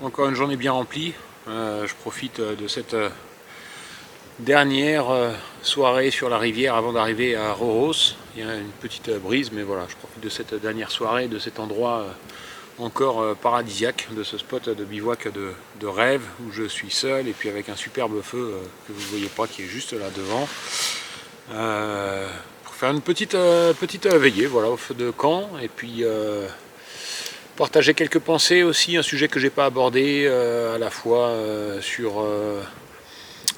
Encore une journée bien remplie. Je profite de cette dernière soirée sur la rivière avant d'arriver à Roros. Il y a une petite brise, mais voilà, je profite de cette dernière soirée, de cet endroit encore paradisiaque, de ce spot de bivouac de rêve où je suis seul et puis avec un superbe feu que vous ne voyez pas qui est juste là devant. Pour faire une petite veillée, voilà, au feu de camp, et puis partager quelques pensées aussi, un sujet que j'ai pas abordé, à la fois sur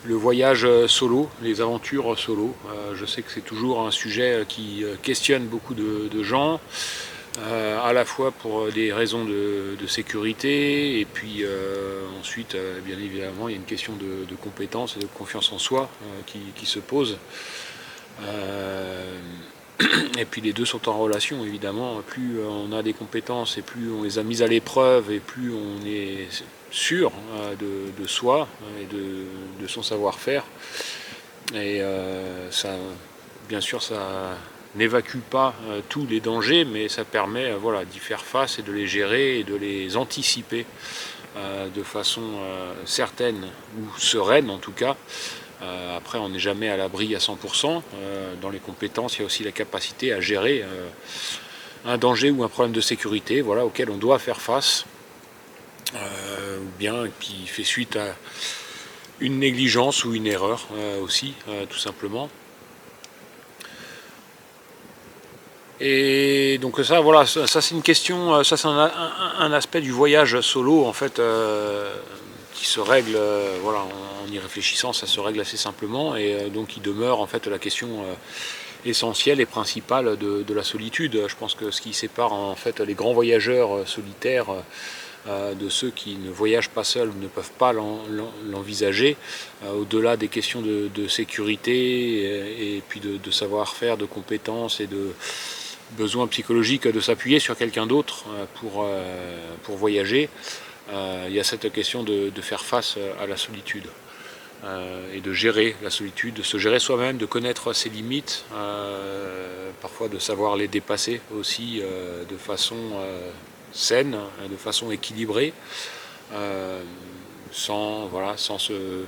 le voyage solo, les aventures solo. Je sais que c'est toujours un sujet qui questionne beaucoup de gens, à la fois pour des raisons de sécurité, et puis ensuite, bien évidemment, il y a une question de compétence et de confiance en soi qui se pose. Et puis les deux sont en relation, évidemment. Plus on a des compétences et plus on les a mises à l'épreuve et plus on est sûr de soi et de son savoir-faire. Et ça, bien sûr, ça n'évacue pas tous les dangers, mais ça permet voilà, d'y faire face et de les gérer et de les anticiper de façon certaine ou sereine en tout cas. Après, on n'est jamais à l'abri à 100%. Dans les compétences, il y a aussi la capacité à gérer un danger ou un problème de sécurité, voilà, auquel on doit faire face, ou bien qui fait suite à une négligence ou une erreur aussi, tout simplement. Et donc ça, voilà, ça c'est une question, ça c'est un aspect du voyage solo en fait. Qui se règle, voilà, en y réfléchissant, ça se règle assez simplement, et donc il demeure en fait la question essentielle et principale de la solitude. Je pense que ce qui sépare en fait les grands voyageurs solitaires de ceux qui ne voyagent pas seuls ou ne peuvent pas l'envisager, au-delà des questions de sécurité et puis de savoir-faire, de compétences et de besoin psychologique de s'appuyer sur quelqu'un d'autre pour voyager. Il y a cette question de faire face à la solitude et de gérer la solitude, de se gérer soi-même, de connaître ses limites, parfois de savoir les dépasser aussi de façon saine, de façon équilibrée, sans se...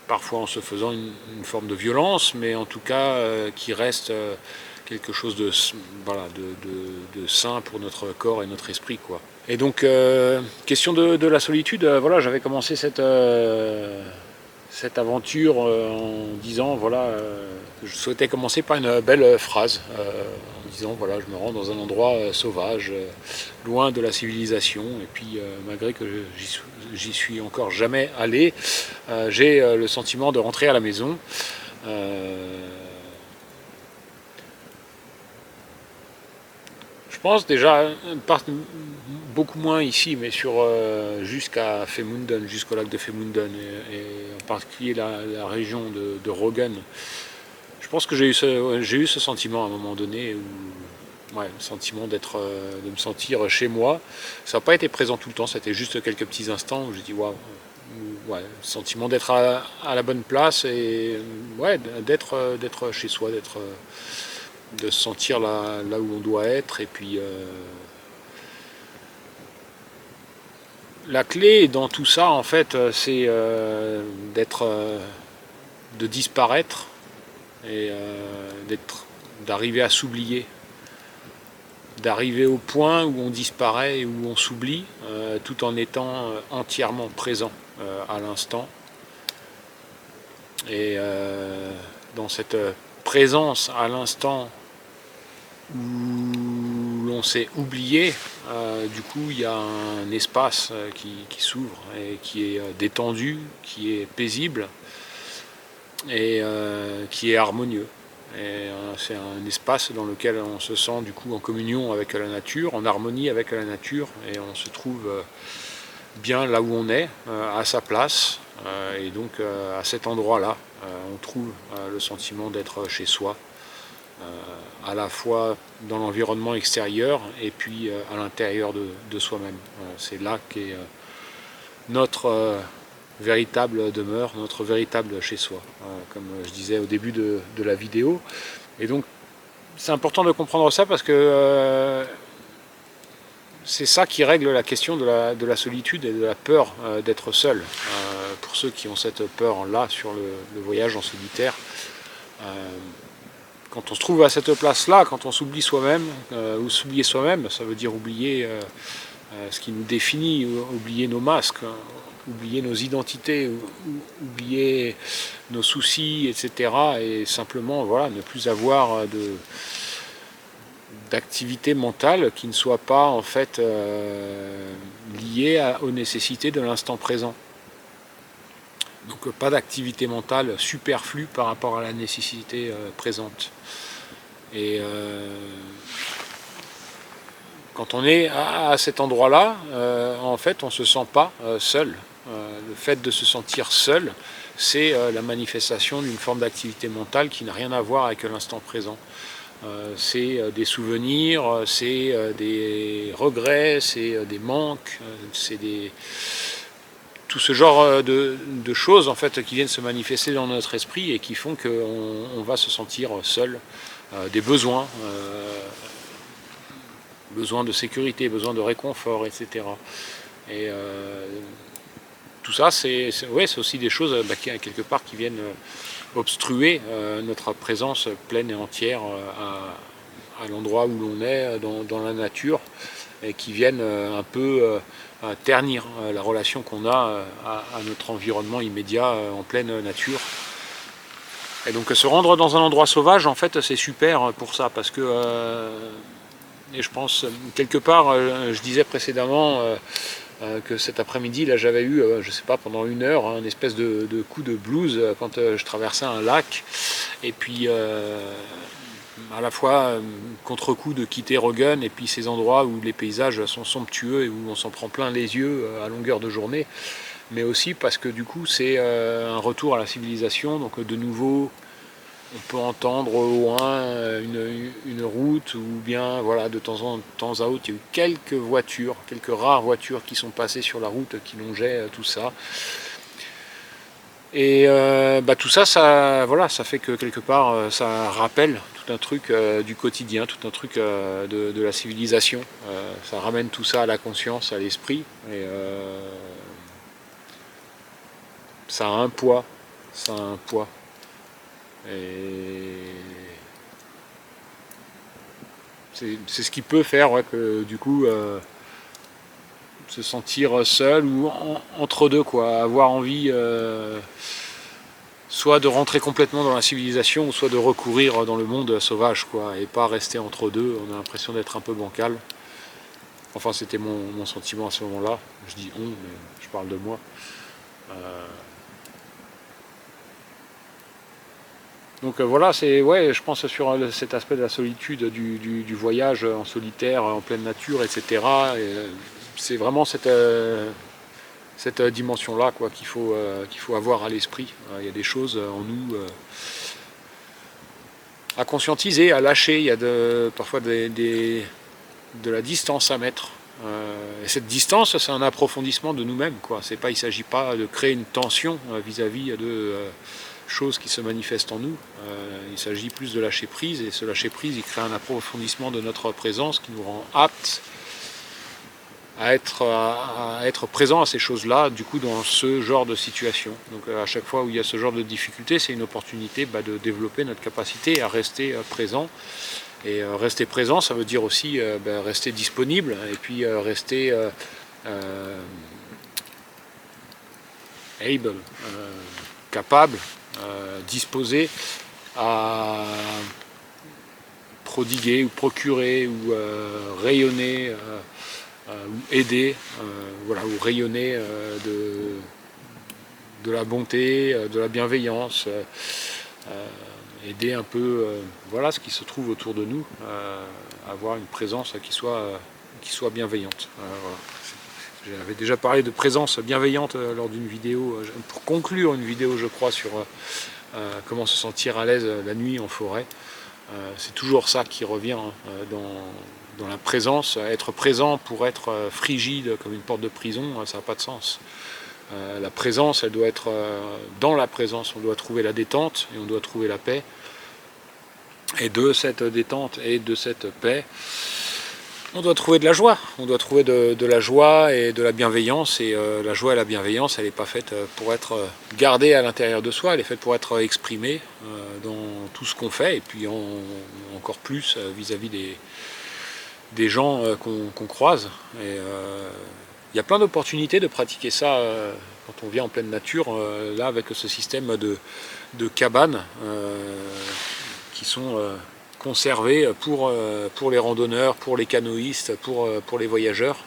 parfois en se faisant une forme de violence, mais en tout cas qui reste quelque chose de sain pour notre corps et notre esprit, quoi. Et donc, question de la solitude, voilà, j'avais commencé cette aventure en disant, voilà, je souhaitais commencer par une belle phrase, en disant, voilà, je me rends dans un endroit sauvage, loin de la civilisation, et puis malgré que j'y suis encore jamais allé, j'ai le sentiment de rentrer à la maison. Je pense déjà, beaucoup moins ici, mais jusqu'à Femunden, jusqu'au lac de Femunden, et en particulier la région de Roggen. Je pense que j'ai eu ce sentiment à un moment donné, le sentiment de me sentir chez moi. Ça n'a pas été présent tout le temps, c'était juste quelques petits instants où j'ai dit waouh, ouais, le sentiment d'être à la bonne place et ouais, d'être chez soi, de se sentir là où on doit être. Et puis la clé dans tout ça en fait c'est de disparaître et d'arriver à s'oublier, d'arriver au point où on disparaît et où on s'oublie, tout en étant entièrement présent à l'instant. Et dans cette présence à l'instant où l'on s'est oublié, du coup il y a un espace qui s'ouvre et qui est détendu, qui est paisible et qui est harmonieux. Et c'est un espace dans lequel on se sent du coup en communion avec la nature, en harmonie avec la nature, et on se trouve bien là où on est, à sa place, et donc à cet endroit-là, on trouve le sentiment d'être chez soi, à la fois dans l'environnement extérieur et puis à l'intérieur de soi-même. C'est là qu'est notre véritable demeure, notre véritable chez soi, comme je disais au début de la vidéo. Et donc c'est important de comprendre ça parce que c'est ça qui règle la question de la solitude et de la peur d'être seul. Pour ceux qui ont cette peur-là sur le voyage en solitaire, quand on se trouve à cette place-là, quand on s'oublie soi-même, ou s'oublier soi-même, ça veut dire oublier ce qui nous définit, oublier nos masques, oublier nos identités, oublier nos soucis, etc. Et simplement, voilà, ne plus avoir d'activité mentale qui ne soit pas en fait liée aux nécessités de l'instant présent. Donc pas d'activité mentale superflue par rapport à la nécessité présente. Et quand on est à cet endroit-là, en fait on ne se sent pas seul. Le fait de se sentir seul, c'est la manifestation d'une forme d'activité mentale qui n'a rien à voir avec l'instant présent. C'est des souvenirs, c'est des regrets, c'est des manques, c'est tout ce genre de choses en fait qui viennent se manifester dans notre esprit et qui font qu'on va se sentir seul. Des besoins, besoin de sécurité, besoin de réconfort, etc. Et tout ça, c'est aussi des choses quelque part qui viennent obstruer notre présence pleine et entière à l'endroit où l'on est, dans la nature, et qui viennent un peu ternir la relation qu'on a à notre environnement immédiat en pleine nature. Et donc se rendre dans un endroit sauvage, en fait, c'est super pour ça, parce que, et je pense, quelque part, je disais précédemment que cet après-midi, là, j'avais eu, je sais pas, pendant 1 heure, une espèce de coup de blues quand je traversais un lac, et puis à la fois contre-coup de quitter Roggen, et puis ces endroits où les paysages sont somptueux et où on s'en prend plein les yeux à longueur de journée, mais aussi parce que du coup c'est un retour à la civilisation, donc de nouveau on peut entendre au loin une route, ou bien voilà, de temps à autre il y a eu quelques rares voitures qui sont passées sur la route qui longeaient tout ça. Et tout ça, voilà, ça fait que quelque part ça rappelle tout un truc du quotidien, tout un truc de la civilisation. Ça ramène tout ça à la conscience, à l'esprit, et ça a un poids, Et c'est ce qui peut faire que du coup se sentir seul ou entre deux, quoi, avoir envie soit de rentrer complètement dans la civilisation, soit de recourir dans le monde sauvage, quoi, et pas rester entre deux. On a l'impression d'être un peu bancal. Enfin, c'était mon sentiment à ce moment-là. Je dis on, mais je parle de moi. Donc voilà, je pense sur cet aspect de la solitude, du voyage en solitaire, en pleine nature, etc. C'est vraiment cette dimension-là, quoi, qu'il faut avoir à l'esprit. Il y a des choses en nous à conscientiser, à lâcher. Il y a parfois de la distance à mettre. Et cette distance, c'est un approfondissement de nous-mêmes, quoi. Il ne s'agit pas de créer une tension vis-à-vis de choses qui se manifestent en nous. Il s'agit plus de lâcher prise, et ce lâcher prise, il crée un approfondissement de notre présence qui nous rend aptes à être présent à ces choses-là, du coup, dans ce genre de situation. Donc à chaque fois où il y a ce genre de difficulté, c'est une opportunité de développer notre capacité à rester présent. Et rester présent, ça veut dire aussi rester disponible, et puis rester able, capable, disposé à prodiguer ou procurer ou rayonner ou aider, ou rayonner de la bonté, de la bienveillance, aider un peu ce qui se trouve autour de nous, avoir une présence qui soit bienveillante. Voilà. J'avais déjà parlé de présence bienveillante lors d'une vidéo, pour conclure une vidéo, je crois, sur comment se sentir à l'aise la nuit en forêt. C'est toujours ça qui revient dans la présence. Être présent pour être frigide comme une porte de prison, ça n'a pas de sens. La présence, elle doit être dans la présence, on doit trouver la détente et on doit trouver la paix. Et de cette détente et de cette paix, On doit trouver de la joie, on doit trouver de la joie et de la bienveillance, et la joie et la bienveillance, elle n'est pas faite pour être gardée à l'intérieur de soi, elle est faite pour être exprimée dans tout ce qu'on fait, et puis encore plus vis-à-vis des gens qu'on croise. Et il y a plein d'opportunités de pratiquer ça quand on vient en pleine nature, là avec ce système de cabanes qui sont conservés pour les randonneurs, pour les canoïstes, pour les voyageurs,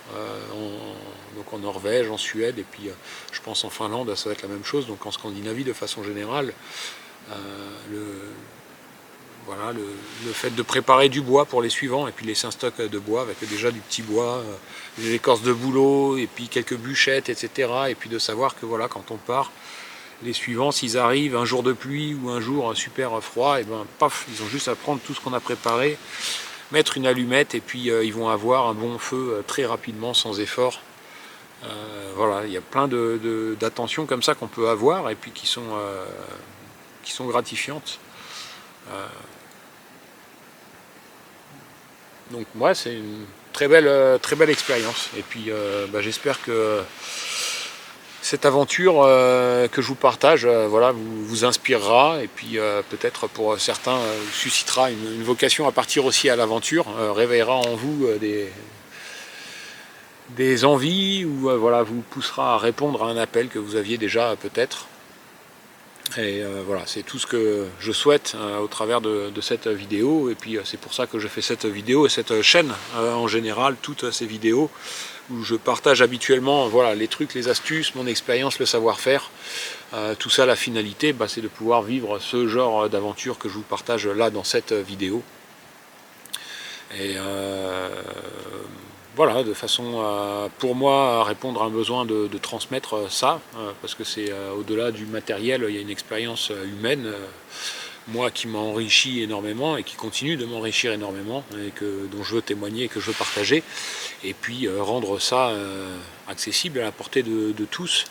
donc en Norvège, en Suède, et puis je pense en Finlande, ça va être la même chose, donc en Scandinavie de façon générale. Voilà, le fait de préparer du bois pour les suivants, et puis laisser un stock de bois avec déjà du petit bois, des écorces de bouleau, et puis quelques bûchettes, etc. Et puis de savoir que voilà, quand on part, les suivants, s'ils arrivent un jour de pluie ou un jour super froid, et ben paf, ils ont juste à prendre tout ce qu'on a préparé, mettre une allumette, et puis ils vont avoir un bon feu très rapidement, sans effort. Voilà, il y a plein d'attentions comme ça qu'on peut avoir, et puis qui sont gratifiantes. Donc moi, c'est une très belle expérience. Et puis j'espère que cette aventure que je vous partage voilà, vous inspirera, et puis peut-être pour certains suscitera une vocation à partir aussi à l'aventure, réveillera en vous des envies, ou voilà, vous poussera à répondre à un appel que vous aviez déjà peut-être. Et voilà, c'est tout ce que je souhaite au travers de cette vidéo, et puis c'est pour ça que je fais cette vidéo et cette chaîne en général, toutes ces vidéos où je partage habituellement voilà, les trucs, les astuces, mon expérience, le savoir-faire. Tout ça, la finalité, c'est de pouvoir vivre ce genre d'aventure que je vous partage là dans cette vidéo. Et voilà, de façon pour moi à répondre à un besoin de transmettre ça, parce que c'est au-delà du matériel, il y a une expérience humaine, moi qui m'a enrichi énormément et qui continue de m'enrichir énormément, et dont je veux témoigner et que je veux partager, et puis rendre ça accessible à la portée de tous.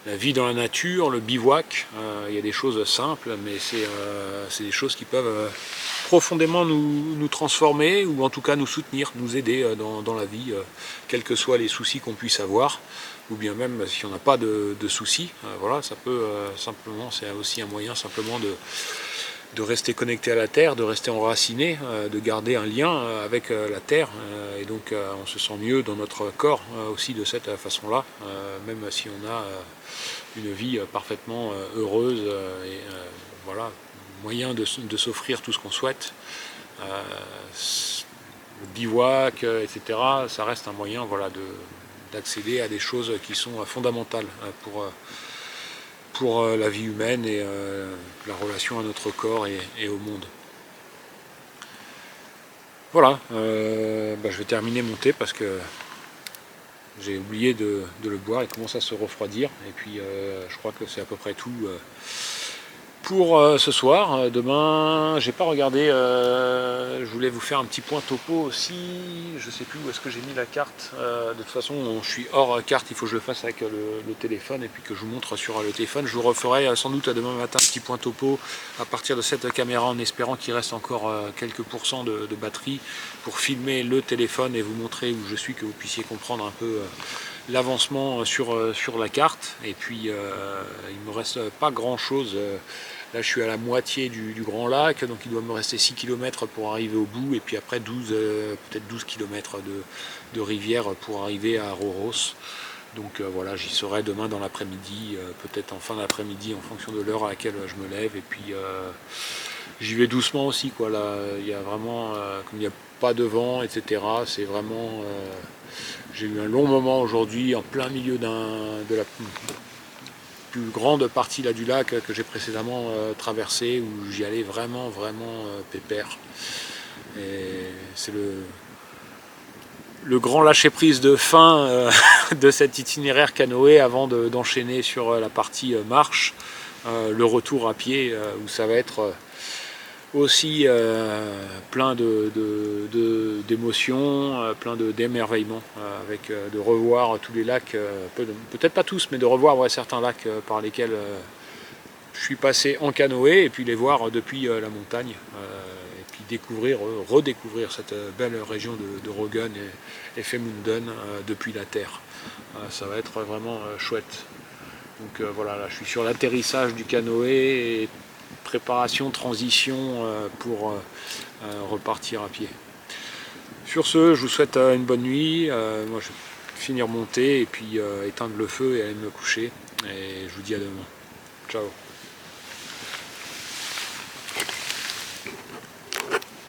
La vie dans la nature, le bivouac, il y a des choses simples, mais c'est des choses qui peuvent profondément nous transformer, ou en tout cas nous soutenir, nous aider dans la vie, quels que soient les soucis qu'on puisse avoir, ou bien même si on n'a pas de soucis. Voilà, ça peut simplement, c'est aussi un moyen simplement de rester connecté à la terre, de rester enraciné, de garder un lien avec la terre, et donc on se sent mieux dans notre corps aussi de cette façon-là, même si on a une vie parfaitement heureuse, et voilà, moyen de s'offrir tout ce qu'on souhaite. Le bivouac, etc., ça reste un moyen voilà, d'accéder à des choses qui sont fondamentales pour la vie humaine et la relation à notre corps et au monde. Voilà, je vais terminer mon thé parce que j'ai oublié de le boire, il commence à se refroidir, et puis je crois que c'est à peu près tout pour ce soir. Demain, j'ai pas regardé, je voulais vous faire un petit point topo aussi, je sais plus où est-ce que j'ai mis la carte, de toute façon je suis hors carte, il faut que je le fasse avec le téléphone, et puis que je vous montre sur le téléphone. Je vous referai sans doute demain matin un petit point topo à partir de cette caméra, en espérant qu'il reste encore quelques pourcents de batterie pour filmer le téléphone et vous montrer où je suis, que vous puissiez comprendre un peu l'avancement sur la carte. Et puis il me reste pas grand chose. Là je suis à la moitié du Grand Lac, donc il doit me rester 6 km pour arriver au bout, et puis après peut-être 12 km de rivière pour arriver à Røros. Donc voilà, j'y serai demain dans l'après-midi, peut-être en fin d'après-midi en fonction de l'heure à laquelle je me lève, et puis j'y vais doucement aussi, quoi. Là il y a vraiment, comme il n'y a pas de vent, etc., c'est vraiment, j'ai eu un long moment aujourd'hui en plein milieu de la plus grande partie là du lac que j'ai précédemment traversé, où j'y allais vraiment pépère, et c'est le grand lâcher-prise de fin de cet itinéraire canoë avant d'enchaîner sur la partie marche, le retour à pied, où ça va être aussi plein d'émotions, plein d'émerveillement, avec de revoir tous les lacs, peut-être pas tous, mais de revoir certains lacs par lesquels je suis passé en canoë, et puis les voir depuis la montagne, et puis redécouvrir cette belle région de Røgen et Femunden depuis la terre. Ça va être vraiment chouette. Donc voilà, là je suis sur l'atterrissage du canoë et préparation, transition pour repartir à pied. Sur ce, je vous souhaite une bonne nuit. Moi je vais finir mon thé et puis éteindre le feu et aller me coucher. Et je vous dis à demain. Ciao.